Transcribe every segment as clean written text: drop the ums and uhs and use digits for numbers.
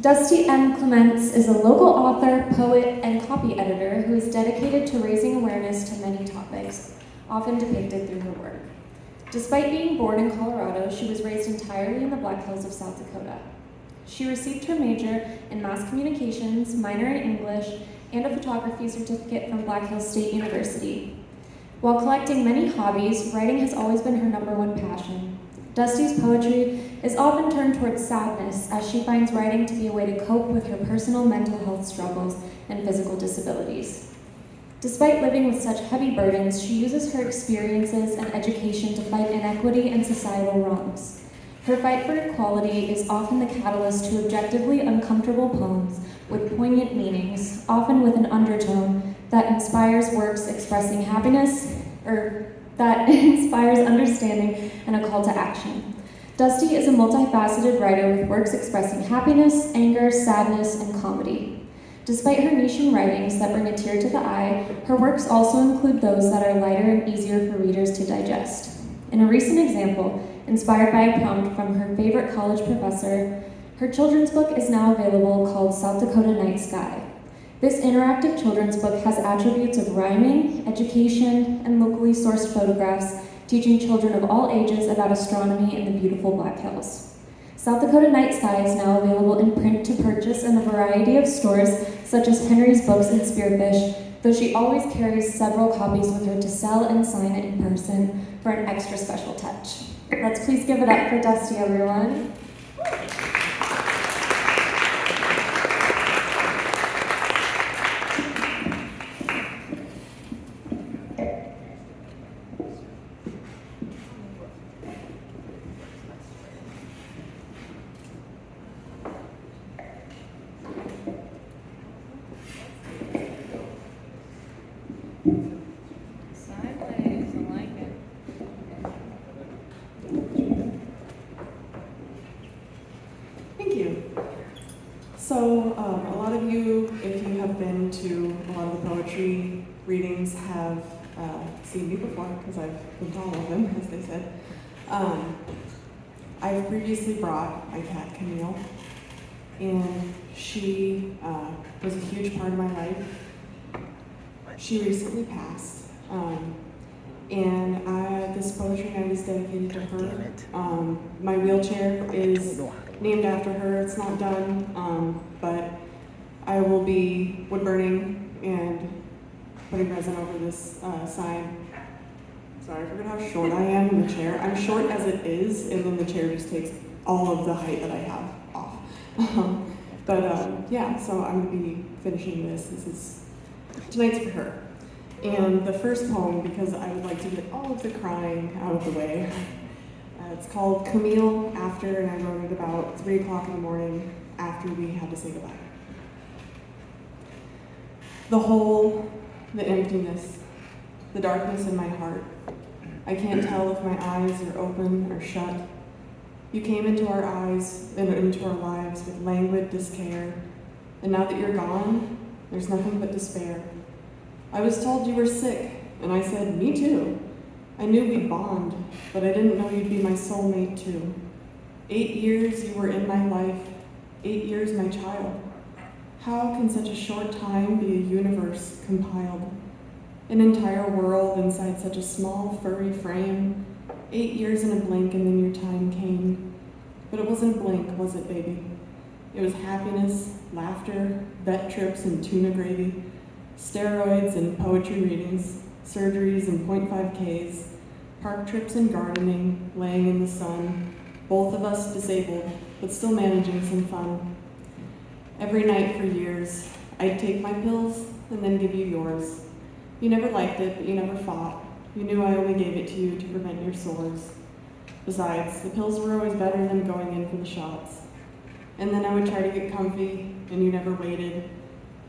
Dustie M. Clements is a local author, poet, and copy editor who is dedicated to raising awareness to many topics, often depicted through her work. Despite being born in Colorado, she was raised entirely in the Black Hills of South Dakota. She received her major in mass communications, minor in English, and a photography certificate from Black Hills State University. While collecting many hobbies, writing has always been her #1 passion. Dustie's poetry is often turned towards sadness, as she finds writing to be a way to cope with her personal mental health struggles and physical disabilities. Despite living with such heavy burdens, she uses her experiences and education to fight inequity and societal wrongs. Her fight for equality is often the catalyst to objectively uncomfortable poems with poignant meanings, often with an undertone that inspires works expressing happiness, that inspires understanding and a call to action. Dustie is a multifaceted writer with works expressing happiness, anger, sadness, and comedy. Despite her niche in writings that bring a tear to the eye, her works also include those that are lighter and easier for readers to digest. In a recent example, inspired by a prompt from her favorite college professor, her children's book is now available called South Dakota Night Sky. This interactive children's book has attributes of rhyming, education, and locally sourced photographs, teaching children of all ages about astronomy in the beautiful Black Hills. South Dakota Night Sky is now available in print to purchase in a variety of stores, such as Henry's Books and Spearfish, though she always carries several copies with her to sell and sign it in person for an extra special touch. Let's please give it up for Dustie, everyone. Sideways, I like it. Thank you. So, a lot of you, if you have been to a lot of the poetry readings, have seen me before, because I've been to all of them, as they said. I've previously brought my cat, Camille, and she was a huge part of my life. She recently passed, and this poetry night is dedicated to her. My wheelchair is named after her. It's not done, but I will be wood burning and putting resin over this sign. Sorry, I forgot how short I am in the chair. I'm short as it is, and then the chair just takes all of the height that I have off. Yeah, so I'm going to be finishing this. Tonight's for her. And the first poem, because I would like to get all of the crying out of the way, it's called Camille After, and I wrote it about 3 o'clock in the morning after we had to say goodbye. The hole, the emptiness, the darkness in my heart. I can't tell if my eyes are open or shut. You came into our eyes and into our lives with languid discare, and now that you're gone, there's nothing but despair. I was told you were sick, and I said, me too. I knew we'd bond, but I didn't know you'd be my soulmate too. 8 years you were in my life, 8 years my child. How can such a short time be a universe compiled? An entire world inside such a small, furry frame. 8 years in a blink, and then your time came. But it wasn't a blink, was it, baby? It was happiness, laughter, vet trips and tuna gravy, steroids and poetry readings, surgeries and 0.5Ks, park trips and gardening, laying in the sun, both of us disabled, but still managing some fun. Every night for years, I'd take my pills and then give you yours. You never liked it, but you never fought. You knew I only gave it to you to prevent your sores. Besides, the pills were always better than going in for the shots. And then I would try to get comfy, and you never waited.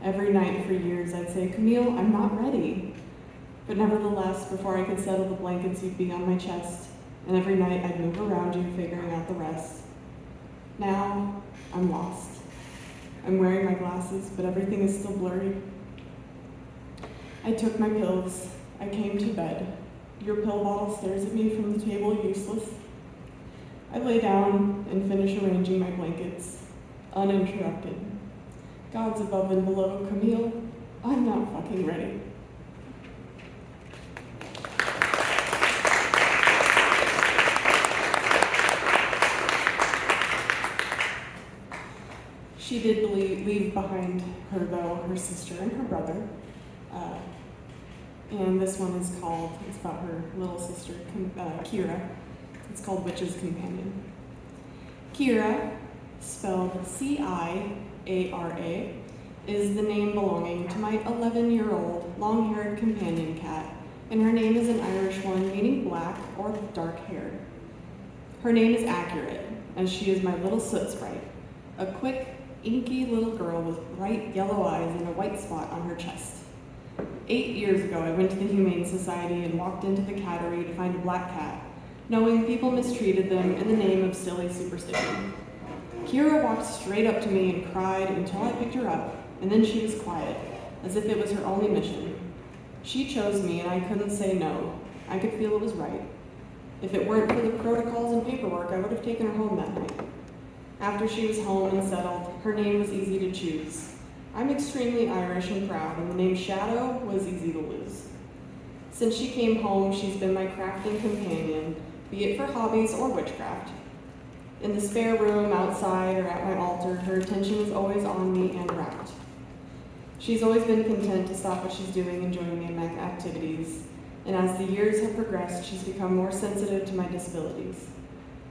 Every night for years, I'd say, Camille, I'm not ready. But nevertheless, before I could settle the blankets, you'd be on my chest. And every night, I'd move around you, figuring out the rest. Now, I'm lost. I'm wearing my glasses, but everything is still blurry. I took my pills. I came to bed. Your pill bottle stares at me from the table, useless. I lay down and finish arranging my blankets. uninterrupted. Gods above and below, Camille, I'm not fucking ready. She did leave behind her, though, her sister and her brother. And this one is called, it's about her little sister, Kira. It's called Witch's Companion. Kira, spelled C-I-A-R-A, is the name belonging to my 11-year-old long-haired companion cat, and her name is an Irish one meaning black or dark-haired. Her name is accurate, as she is my little soot sprite, a quick, inky little girl with bright yellow eyes and a white spot on her chest. 8 years ago, I went to the Humane Society and walked into the cattery to find a black cat, knowing people mistreated them in the name of silly superstition. Kira walked straight up to me and cried until I picked her up, and then she was quiet, as if it was her only mission. She chose me, and I couldn't say no. I could feel it was right. If it weren't for the protocols and paperwork, I would have taken her home that night. After she was home and settled, her name was easy to choose. I'm extremely Irish and proud, and the name Shadow was easy to lose. Since she came home, she's been my crafting companion, be it for hobbies or witchcraft. In the spare room, outside, or at my altar, her attention is always on me and wrapped. She's always been content to stop what she's doing and join me in my activities, and as the years have progressed, she's become more sensitive to my disabilities.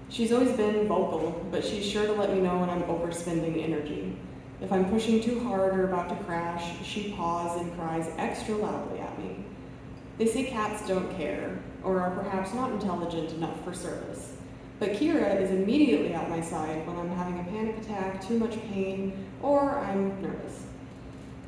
She's always been vocal, but she's sure to let me know when I'm overspending energy. If I'm pushing too hard or about to crash, she paws and cries extra loudly at me. They say cats don't care, or are perhaps not intelligent enough for service. But Kira is immediately at my side when I'm having a panic attack, too much pain, or I'm nervous.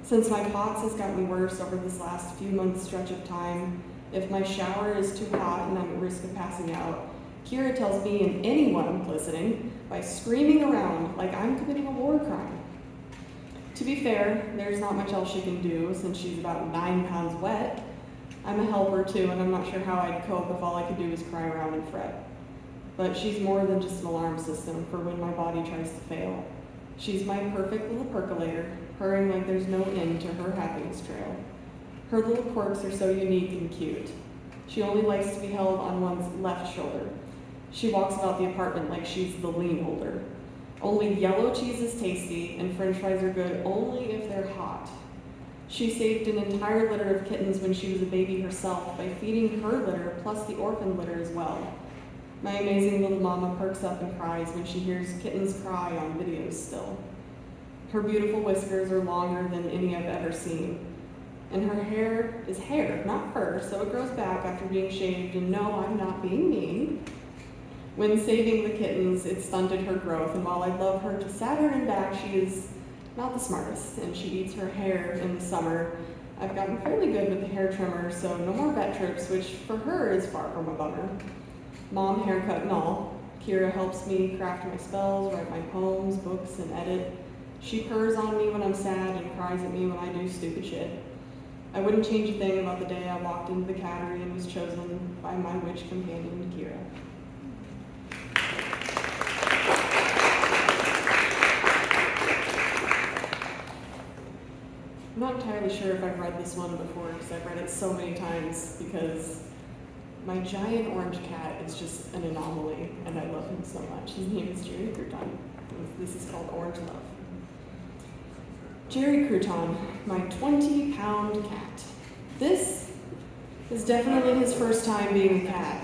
Since my POTS has gotten worse over this last few months stretch of time, if my shower is too hot and I'm at risk of passing out, Kira tells me and anyone listening by screaming around like I'm committing a war crime. To be fair, there's not much else she can do since she's about 9 pounds wet. I'm a helper too, and I'm not sure how I'd cope if all I could do was cry around and fret. But she's more than just an alarm system for when my body tries to fail. She's my perfect little percolator, purring like there's no end to her happiness trail. Her little quirks are so unique and cute. She only likes to be held on one's left shoulder. She walks about the apartment like she's the lien holder. Only yellow cheese is tasty, and french fries are good only if they're hot. She saved an entire litter of kittens when she was a baby herself by feeding her litter plus the orphan litter as well. My amazing little mama perks up and cries when she hears kittens cry on videos still. Her beautiful whiskers are longer than any I've ever seen. And her hair is hair, not fur, so it grows back after being shaved, and no, I'm not being mean. When saving the kittens, it stunted her growth, and while I love her to Saturn and back, she is not the smartest, and she eats her hair in the summer. I've gotten fairly good with the hair trimmer, so no more vet trips, which for her is far from a bummer. Mom haircut and all. Kira helps me craft my spells, write my poems, books, and edit. She purrs on me when I'm sad and cries at me when I do stupid shit. I wouldn't change a thing about the day I walked into the cattery and was chosen by my witch companion, Kira. I'm not entirely sure if I've read this one before because I've read it so many times because my giant orange cat is just an anomaly and I love him so much. His name is Jerry Crouton. This is called Orange Love. Jerry Crouton, my 20-pound cat. This is definitely his first time being a cat.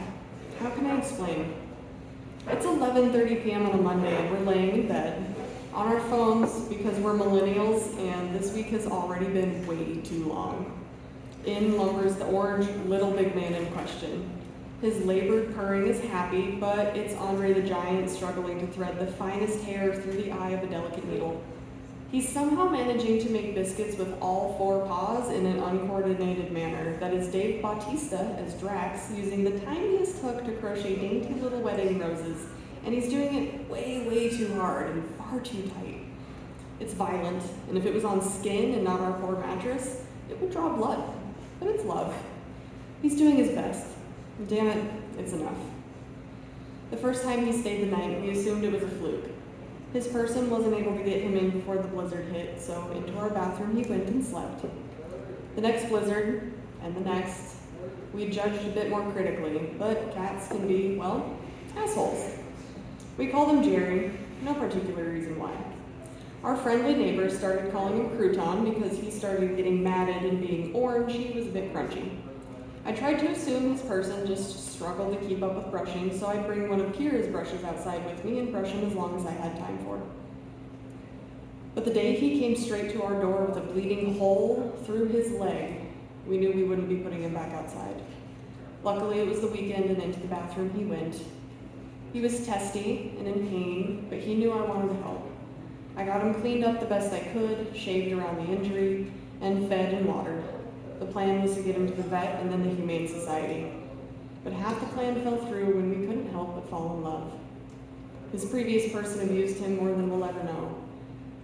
How can I explain? It's 11:30 p.m. on a Monday and we're laying in bed on our phones because we're millennials and this week has already been way too long. In lumbers the orange little big man in question. His labored purring is happy, but it's Andre the Giant struggling to thread the finest hair through the eye of a delicate needle. He's somehow managing to make biscuits with all 4 paws in an uncoordinated manner that is Dave Bautista as Drax using the tiniest hook to crochet dainty little wedding roses, and he's doing it way, way too hard and far too tight. It's violent, and if it was on skin and not our poor mattress, it would draw blood, but it's love. He's doing his best. Damn it, it's enough. The first time he stayed the night, we assumed it was a fluke. His person wasn't able to get him in before the blizzard hit, so into our bathroom he went and slept. The next blizzard, and the next, we judged a bit more critically, but cats can be, well, assholes. We called him Jerry, no particular reason why. Our friendly neighbors started calling him Crouton because he started getting matted and being orange, he was a bit crunchy. I tried to assume his person just struggled to keep up with brushing, so I'd bring one of Kira's brushes outside with me and brush him as long as I had time for. But the day he came straight to our door with a bleeding hole through his leg, we knew we wouldn't be putting him back outside. Luckily, it was the weekend and into the bathroom he went. He was testy and in pain, but he knew I wanted to help. I got him cleaned up the best I could, shaved around the injury, and fed and watered. The plan was to get him to the vet and then the Humane Society. But half the plan fell through when we couldn't help but fall in love. His previous person abused him more than we'll ever know.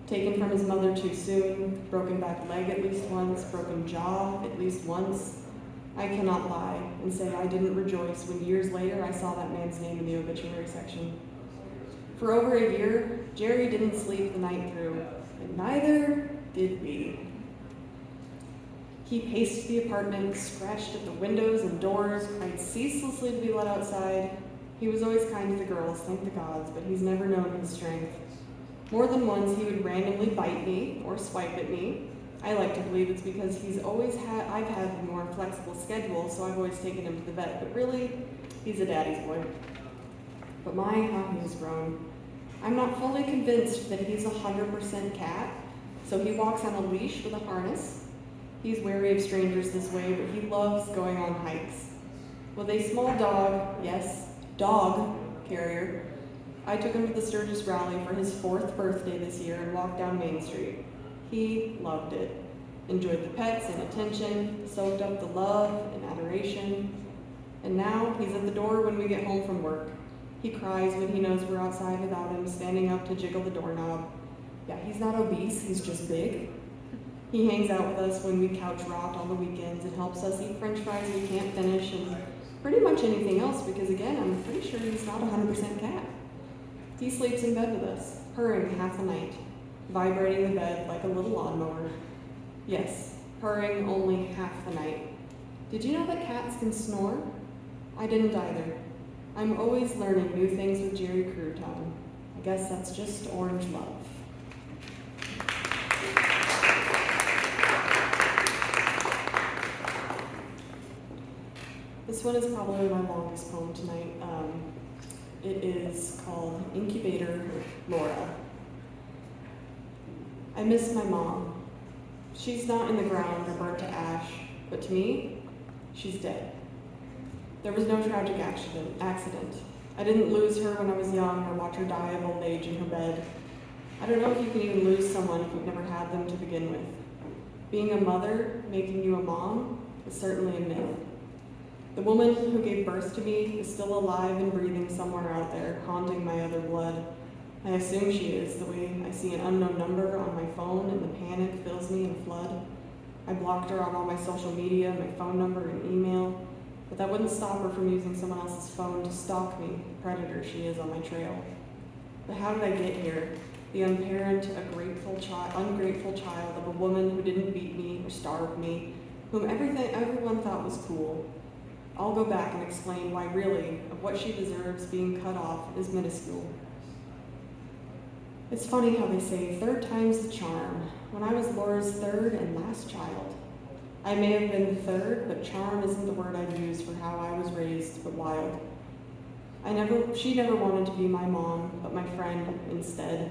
Taken from his mother too soon, broken back leg at least once, broken jaw at least once. I cannot lie and say I didn't rejoice when years later I saw that man's name in the obituary section. For over a year, Jerry didn't sleep the night through, and neither did we. He paced the apartment, scratched at the windows and doors, cried ceaselessly to be let outside. He was always kind to the girls, thank the gods, but he's never known his strength. More than once, he would randomly bite me or swipe at me. I like to believe it's because I've had a more flexible schedule, so I've always taken him to the vet, but really, he's a daddy's boy. But my, how he's grown. I'm not fully convinced that he's 100% cat, so he walks on a leash with a harness. He's wary of strangers this way, but he loves going on hikes. With a small dog, yes, dog carrier, I took him to the Sturgis rally for his 4th birthday this year and walked down Main Street. He loved it, enjoyed the pets and attention, soaked up the love and adoration, and now he's at the door when we get home from work. He cries when he knows we're outside without him, standing up to jiggle the doorknob. Yeah, he's not obese, he's just big. He hangs out with us when we couch rock on the weekends and helps us eat french fries we can't finish and pretty much anything else because, again, I'm pretty sure he's not 100% cat. He sleeps in bed with us, purring half the night, vibrating the bed like a little lawnmower. Yes, purring only half the night. Did you know that cats can snore? I didn't either. I'm always learning new things with Jerry Crouton. I guess that's just orange love. This one is probably my longest poem tonight. It is called Incubator Laura. I miss my mom. She's not in the ground or burnt to ash, but to me, she's dead. There was no tragic accident. I didn't lose her when I was young or watch her die of old age in her bed. I don't know if you can even lose someone if you've never had them to begin with. Being a mother, making you a mom, is certainly a myth. The woman who gave birth to me is still alive and breathing somewhere out there, haunting my other blood. I assume she is, the way I see an unknown number on my phone and the panic fills me in a flood. I blocked her on all my social media, my phone number and email, but that wouldn't stop her from using someone else's phone to stalk me, the predator she is on my trail. But how did I get here? The unparent, ungrateful child of a woman who didn't beat me or starve me, whom everyone thought was cool. I'll go back and explain why really, of what she deserves, being cut off is minuscule. It's funny how they say third time's the charm, when I was Laura's third and last child. I may have been the third, but charm isn't the word I'd use for how I was raised, but wild. She never wanted to be my mom, but my friend instead.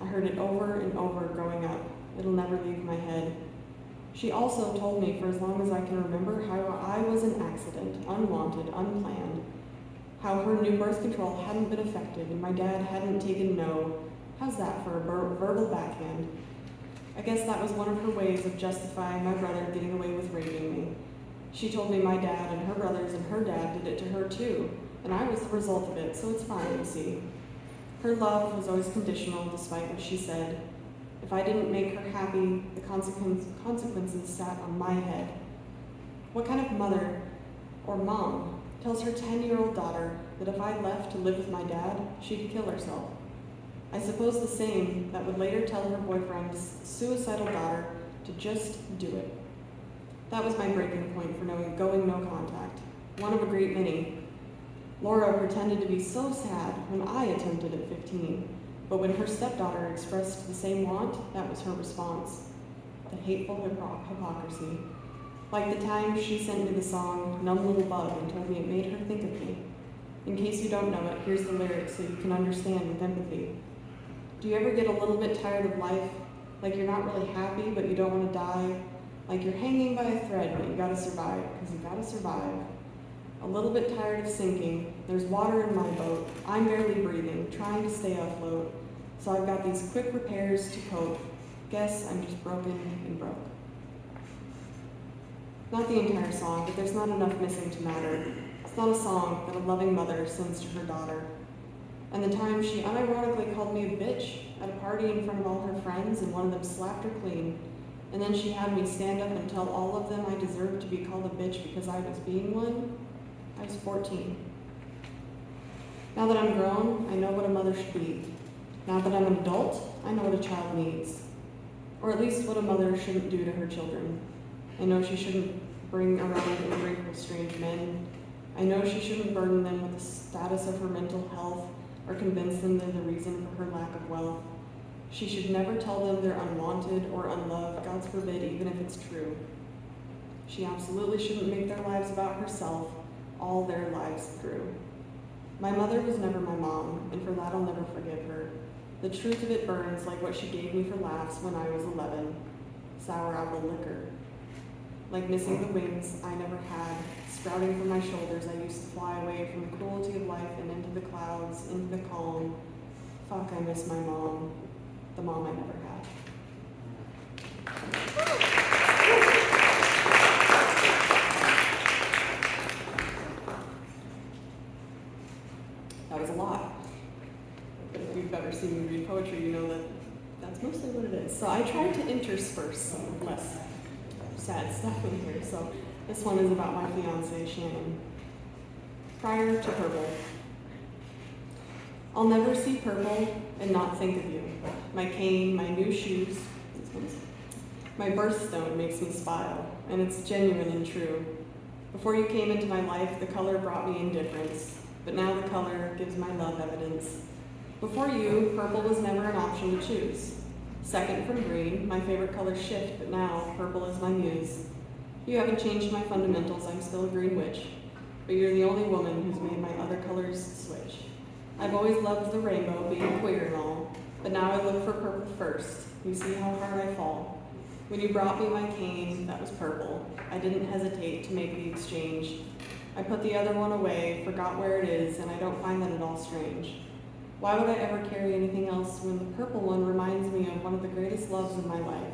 I heard it over and over growing up. It'll never leave my head. She also told me for as long as I can remember how I was an accident, unwanted, unplanned, how her new birth control hadn't been effective and my dad hadn't taken no. How's that for a verbal backhand? I guess that was one of her ways of justifying my brother getting away with raping me. She told me my dad and her brothers and her dad did it to her too, and I was the result of it, so it's fine, you see. Her love was always conditional despite what she said. If I didn't make her happy, the consequences sat on my head. What kind of mother or mom tells her 10-year-old daughter that if I left to live with my dad, she'd kill herself? I suppose the same that would later tell her boyfriend's suicidal daughter to just do it. That was my breaking point for going no contact, one of a great many. Laura pretended to be so sad when I attempted at 15, but when her stepdaughter expressed the same want, that was her response. The hateful hypocrisy. Like the time she sent me the song Numb Little Bug and told me it made her think of me. In case you don't know it, here's the lyrics so you can understand with empathy. Do you ever get a little bit tired of life? Like you're not really happy, but you don't want to die? Like you're hanging by a thread, but you gotta survive, because you gotta survive. A little bit tired of sinking. There's water in my boat. I'm barely breathing, trying to stay afloat. So I've got these quick repairs to cope. Guess I'm just broken and broke. Not the entire song, but there's not enough missing to matter. It's not a song that a loving mother sends to her daughter. And the time she unironically called me a bitch at a party in front of all her friends, and one of them slapped her clean. And then she had me stand up and tell all of them I deserved to be called a bitch because I was being one. I was 14. Now that I'm grown, I know what a mother should be. Now that I'm an adult, I know what a child needs. Or at least what a mother shouldn't do to her children. I know she shouldn't bring around and drink with strange men. I know she shouldn't burden them with the status of her mental health or convince them they're the reason for her lack of wealth. She should never tell them they're unwanted or unloved, God forbid, even if it's true. She absolutely shouldn't make their lives about herself all their lives through. My mother was never my mom, and for that I'll never forgive her. The truth of it burns like what she gave me for laughs when I was 11, sour apple liquor. Like missing the wings I never had, sprouting from my shoulders, I used to fly away from the cruelty of life and into the clouds, into the calm. Fuck, I miss my mom, the mom I never had. That was a lot. But if you've ever seen me read poetry, you know that that's mostly what it is. So I tried to intersperse some less sad stuff in here. So this one is about my fiance, Shannon. Prior to purple. I'll never see purple and not think of you. My cane, my new shoes, my birthstone makes me smile, and it's genuine and true. Before you came into my life, the color brought me indifference, but now the color gives my love evidence. Before you, purple was never an option to choose. Second from green, my favorite colors shift, but now purple is my muse. You haven't changed my fundamentals, I'm still a green witch, but you're the only woman who's made my other colors switch. I've always loved the rainbow, being queer and all, but now I look for purple first. You see how hard I fall. When you brought me my cane, that was purple. I didn't hesitate to make the exchange. I put the other one away, forgot where it is, and I don't find that at all strange. Why would I ever carry anything else when the purple one reminds me of one of the greatest loves of my life?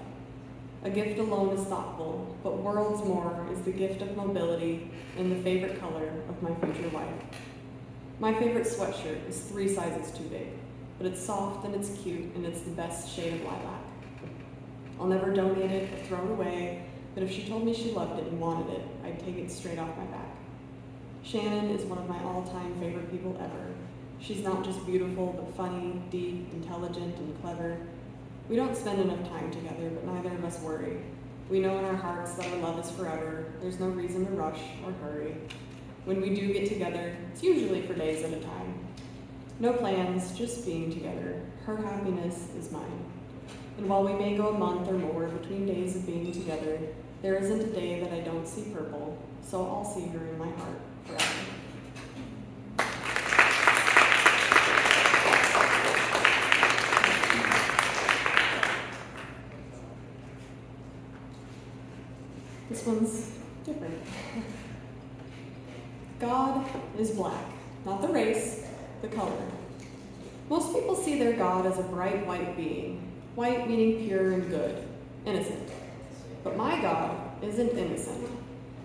A gift alone is thoughtful, but worlds more is the gift of mobility and the favorite color of my future wife. My favorite sweatshirt is 3 sizes too big, but it's soft and it's cute and it's the best shade of lilac. I'll never donate it or throw it away, but if she told me she loved it and wanted it, I'd take it straight off my back. Shannon is one of my all-time favorite people ever. She's not just beautiful, but funny, deep, intelligent, and clever. We don't spend enough time together, but neither of us worry. We know in our hearts that our love is forever. There's no reason to rush or hurry. When we do get together, it's usually for days at a time. No plans, just being together. Her happiness is mine. And while we may go a month or more between days of being together, there isn't a day that I don't see purple, so I'll see her in my heart forever. This one's different. God is black, not the race, the color. Most people see their God as a bright white being, white meaning pure and good, innocent. But my God isn't innocent.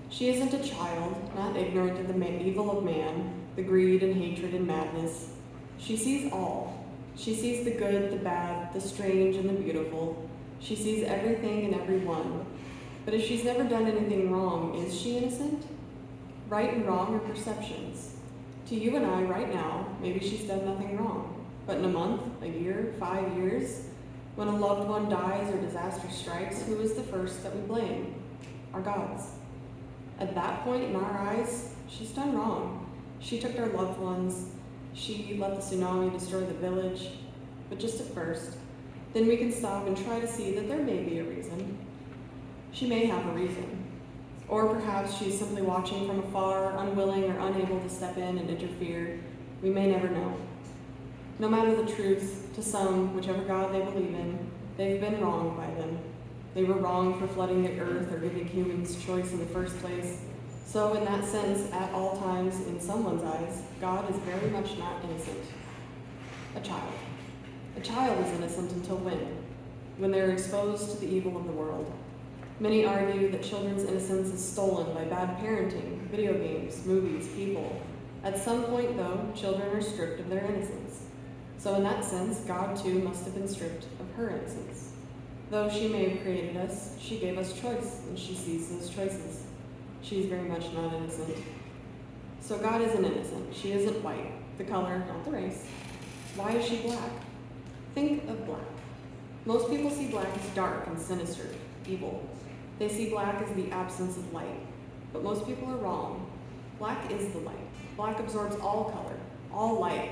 She isn't a child, not ignorant of the evil of man, the greed and hatred and madness. She sees all. She sees the good, the bad, the strange, and the beautiful. She sees everything and everyone. But if she's never done anything wrong, is she innocent? Right and wrong are perceptions. To you and I right now, maybe she's done nothing wrong. But in a month, a year, 5 years, when a loved one dies or disaster strikes, who is the first that we blame? Our gods. At that point, in our eyes, she's done wrong. She took our loved ones. She let the tsunami destroy the village. But just at first. Then we can stop and try to see that there may be a reason. She may have a reason. Or perhaps she's simply watching from afar, unwilling or unable to step in and interfere. We may never know. No matter the truth, to some, whichever God they believe in, they've been wronged by them. They were wrong for flooding the earth or giving humans choice in the first place. So in that sense, at all times, in someone's eyes, God is very much not innocent. A child. A child is innocent until when? When they're exposed to the evil of the world. Many argue that children's innocence is stolen by bad parenting, video games, movies, people. At some point, though, children are stripped of their innocence. So in that sense, God too must have been stripped of her innocence. Though she may have created us, she gave us choice, and she sees those choices. She's very much not innocent. So God isn't innocent. She isn't white, the color, not the race. Why is she black? Think of black. Most people see black as dark and sinister, evil. They see black as the absence of light. But most people are wrong. Black is the light. Black absorbs all color, all light.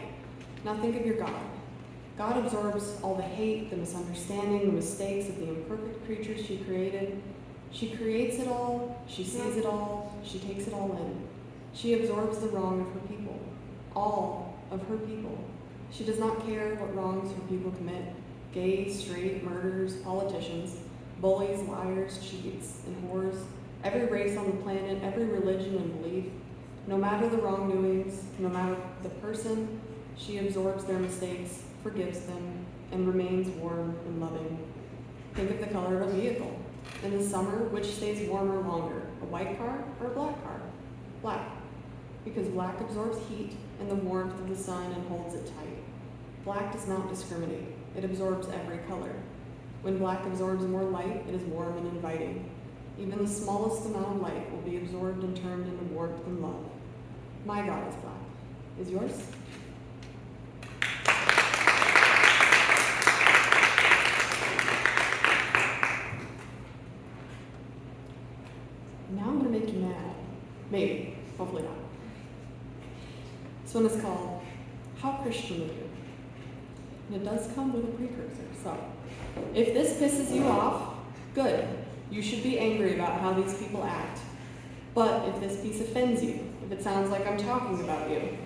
Now think of your God. God absorbs all the hate, the misunderstanding, the mistakes of the imperfect creatures she created. She creates it all, she sees it all, she takes it all in. She absorbs the wrong of her people, all of her people. She does not care what wrongs her people commit. Gays, straight, murderers, politicians, bullies, liars, cheats, and whores, every race on the planet, every religion and belief. No matter the wrongdoings, no matter the person, she absorbs their mistakes, forgives them, and remains warm and loving. Think of the color of a vehicle. In the summer, which stays warmer longer, a white car or a black car? Black, because black absorbs heat and the warmth of the sun and holds it tight. Black does not discriminate. It absorbs every color. When black absorbs more light, it is warm and inviting. Even the smallest amount of light will be absorbed and turned into warmth and love. My God is black. Is yours? Now I'm going to make you mad. Maybe. Hopefully not. This one is called How Christian of You. And it does come with a precursor. So, if this pisses you off, good. You should be angry about how these people act. But if this piece offends you, if it sounds like I'm talking about you,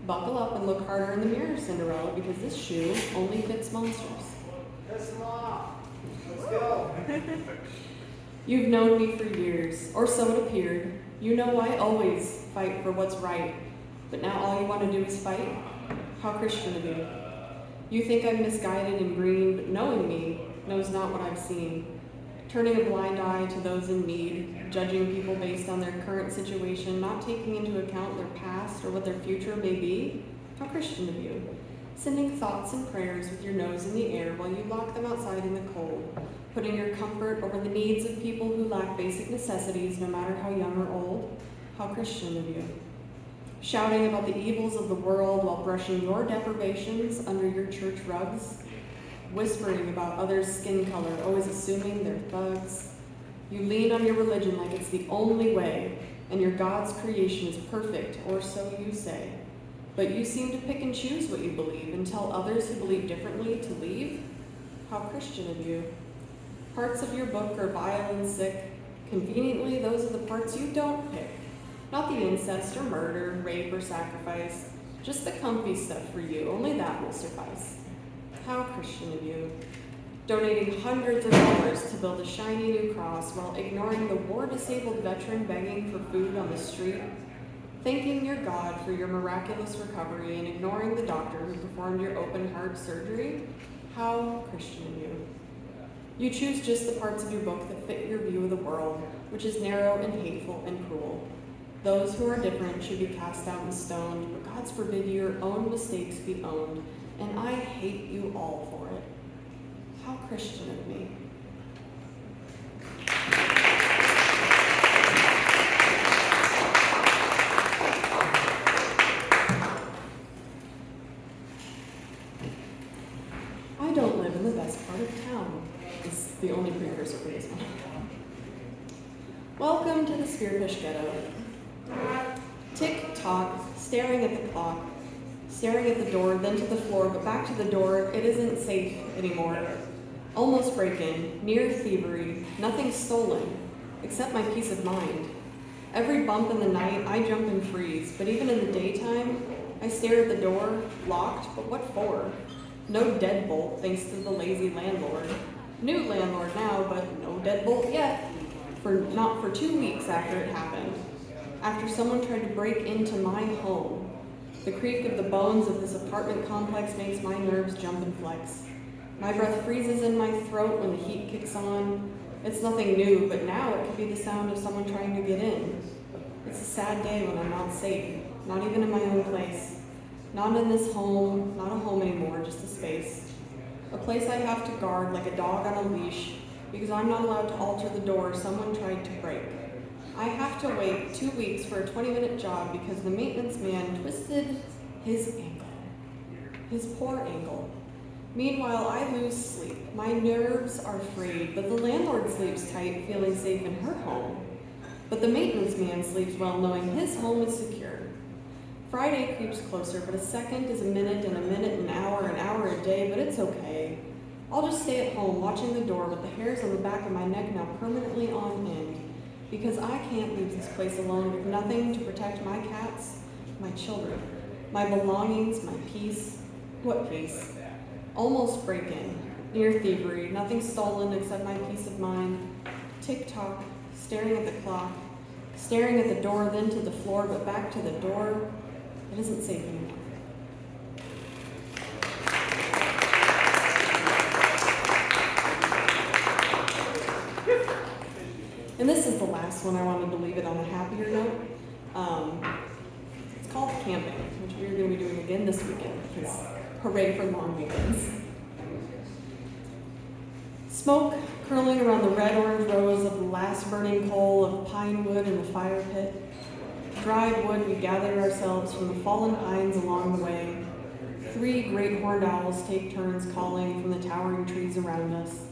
buckle up and look harder in the mirror, Cinderella, because this shoe only fits monsters. Piss them off. Let's go. You've known me for years, or so it appeared. You know I always fight for what's right, but now all you want to do is fight? How Christian of you. You think I'm misguided and green, but knowing me knows not what I've seen. Turning a blind eye to those in need, judging people based on their current situation, not taking into account their past or what their future may be. How Christian of you. Sending thoughts and prayers with your nose in the air while you lock them outside in the cold. Putting your comfort over the needs of people who lack basic necessities, no matter how young or old. How Christian of you. Shouting about the evils of the world while brushing your deprivations under your church rugs. Whispering about others' skin color, always assuming they're thugs. You lean on your religion like it's the only way, and your God's creation is perfect, or so you say. But you seem to pick and choose what you believe and tell others who believe differently to leave? How Christian of you. Parts of your book are vile and sick. Conveniently, those are the parts you don't pick. Not the incest or murder, rape or sacrifice. Just the comfy stuff for you, only that will suffice. How Christian of you. Donating hundreds of dollars to build a shiny new cross while ignoring the war-disabled veteran begging for food on the street. Thanking your God for your miraculous recovery and ignoring the doctor who performed your open heart surgery. How Christian of you. You choose just the parts of your book that fit your view of the world, which is narrow and hateful and cruel. Those who are different should be cast out and stoned, but God's forbid your own mistakes be owned, and I hate you all for it. How Christian of me. the only precursor for this one. Welcome to the Spearfish Ghetto. Tick-tock, staring at the clock, staring at the door, then to the floor, but back to the door. It isn't safe anymore. Almost break-in, near thievery, nothing stolen, except my peace of mind. Every bump in the night, I jump and freeze, but even in the daytime, I stare at the door, locked, but what for? No deadbolt, thanks to the lazy landlord. New landlord now, but no deadbolt yet. Not for 2 weeks after it happened. After someone tried to break into my home. The creak of the bones of this apartment complex makes my nerves jump and flex. My breath freezes in my throat when the heat kicks on. It's nothing new, but now it could be the sound of someone trying to get in. It's a sad day when I'm not safe, not even in my own place. Not in this home, not a home anymore, just a space. A place I have to guard like a dog on a leash because I'm not allowed to alter the door someone tried to break. I have to wait 2 weeks for a 20-minute job because the maintenance man twisted his ankle. His poor ankle. Meanwhile, I lose sleep. My nerves are frayed, but the landlord sleeps tight, feeling safe in her home. But the maintenance man sleeps well, knowing his home is secure. Friday creeps closer, but a second is a minute an hour a day, but it's okay. I'll just stay at home, watching the door with the hairs on the back of my neck now permanently on end, because I can't leave this place alone with nothing to protect my cats, my children, my belongings, my peace. What peace? Almost break-in, near thievery, nothing stolen except my peace of mind. Tick-tock, staring at the clock, staring at the door, then to the floor, but back to the door. It isn't safe anymore. And this is the last one. I wanted to leave it on a happier note. It's called camping, which we're going to be doing again this weekend, because hooray for long weekends. Smoke curling around the red-orange rows of the last burning coal of pine wood in the fire pit. Dried wood we gather ourselves from the fallen pines along the way. 3 great horned owls take turns calling from the towering trees around us.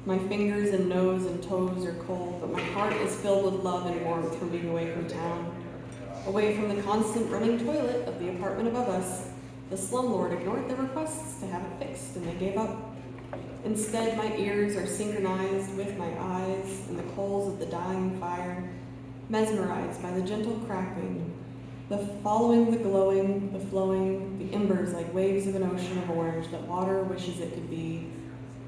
My fingers and nose and toes are cold, but my heart is filled with love and warmth from being away from town. Away from the constant running toilet of the apartment above us. The slumlord ignored the requests to have it fixed, and they gave up. Instead, my ears are synchronized with my eyes and the coals of the dying fire, mesmerized by the gentle cracking, the following the glowing, the flowing, the embers like waves of an ocean of orange that water wishes it could be,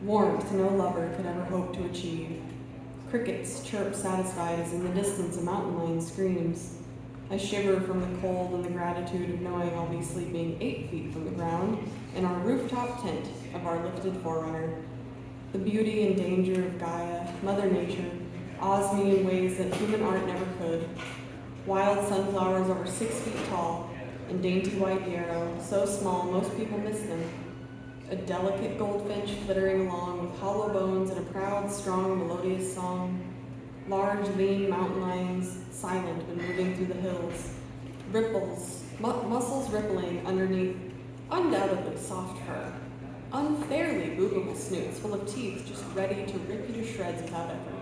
warmth no lover could ever hope to achieve. Crickets chirp satisfied as in the distance a mountain lion screams. I shiver from the cold and the gratitude of knowing I'll be sleeping 8 feet from the ground in our rooftop tent of our lifted forerunner. The beauty and danger of Gaia, Mother Nature, awes me in ways that human art never could. Wild sunflowers over 6 feet tall, and dainty white yarrow, so small most people miss them. A delicate goldfinch flittering along with hollow bones and a proud, strong, melodious song. Large, lean mountain lions, silent when moving through the hills. Ripples, muscles rippling underneath undoubtedly soft fur. Unfairly boobable snoots full of teeth just ready to rip you to shreds without effort.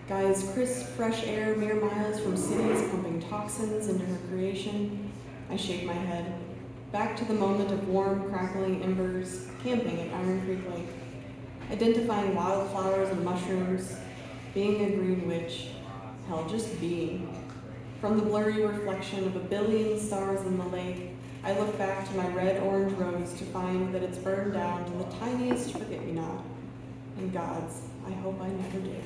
Gaia's crisp, fresh air mere miles from cities pumping toxins into her creation. I shake my head. Back to the moment of warm, crackling embers, camping at Iron Creek Lake. Identifying wildflowers and mushrooms, being a green witch, hell, just being. From the blurry reflection of a billion stars in the lake, I look back to my red-orange rose to find that it's burned down to the tiniest forget-me-not. And God's, I hope I never do.